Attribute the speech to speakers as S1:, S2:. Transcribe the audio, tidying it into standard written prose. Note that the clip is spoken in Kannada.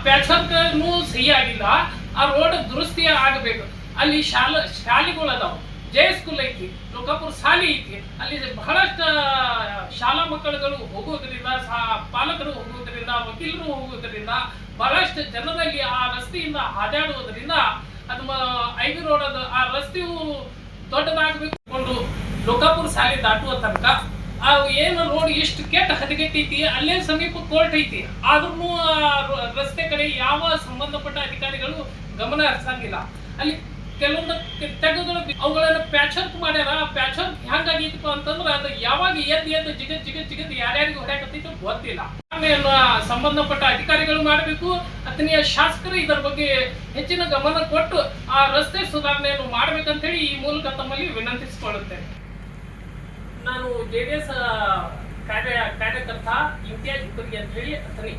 S1: ಪ್ಯಾಚರ್ಕ್ನು ಸಹಿ ಆಗಿಲ್ಲ. ಆ ರೋಡ್ ದುರಸ್ತಿ ಆಗಬೇಕು. ಅಲ್ಲಿ ಶಾಲೆಗಳು ಅದಾವ. ಜಯ ಸ್ಕೂಲ್ ಐತಿ, ಲೋಕಾಪುರ ಶಾಲೆ ಐತಿ. ಅಲ್ಲಿ ಬಹಳಷ್ಟು ಶಾಲಾ ಮಕ್ಕಳುಗಳು ಹೋಗೋದ್ರಿಂದ, ಪಾಲಕರು ಹೋಗೋದ್ರಿಂದ, ವಕೀಲರು ಹೋಗೋದ್ರಿಂದ, ಬಹಳಷ್ಟು ಜನರಲ್ಲಿ ಆ ರಸ್ತೆಯಿಂದ ಹಾದಾಡುವುದರಿಂದ ಅದು ಐವಿ ರೋಡ್ ಅದು ಆ ರಸ್ತೆಯು ದೊಡ್ಡದಾಗಬೇಕು. ಲೋಕಾಪುರ ಶಾಲೆ ದಾಟುವ ತನಕ ಆ ಏನು ರೋಡ್ ಎಷ್ಟು ಹದಗೆಟ್ಟೈತಿ. ಅಲ್ಲೇ ಸಮೀಪ ಕೋರ್ಟ್ ಐತಿ. ಆದ್ರೂ ರಸ್ತೆ ಕಡೆ ಯಾವ ಸಂಬಂಧಪಟ್ಟ ಅಧಿಕಾರಿಗಳು ಗಮನ ಹರಿಸಂಗಿಲ್ಲ. ಅಲ್ಲಿ ಕೆಲವೊಂದು ತೆಗೆಗಳು ಅವುಗಳನ್ನು ಪ್ಯಾಚರ್ಕ್ ಮಾಡ್ಯಾರ. ಪ್ಯಾಚರ್ಕ್ ಹೆಂಗಾಗೈತಪ್ಪ ಅಂತಂದ್ರೆ ಅದು ಯಾವಾಗ ಎದ್ದು ಜಿಗದ್ ಯಾರ್ಯಾರಿಗೆ ಹೊಡ್ಯಾಕತ್ತೈತೋ ಗೊತ್ತಿಲ್ಲ. ಸಂಬಂಧಪಟ್ಟ ಅಧಿಕಾರಿಗಳು ಮಾಡಬೇಕು. ಅಥಣಿಯ ಶಾಸಕರು ಇದರ ಬಗ್ಗೆ ಹೆಚ್ಚಿನ ಗಮನ ಕೊಟ್ಟು ಆ ರಸ್ತೆ ಸುಧಾರಣೆಯನ್ನು ಮಾಡ್ಬೇಕಂತ ಹೇಳಿ ಈ ಮೂಲಕ ತಮ್ಮಲ್ಲಿ ವಿನಂತಿಸಿಕೊಳ್ಳುತ್ತೇನೆ. ನಾನು JDS ಕಾರ್ಯಕರ್ತ ಇಮ್ತಿಯಾಜ್ ಹುಕ್ಕುರಿ ಅಂತ ಹೇಳಿ ಅಥಣಿ.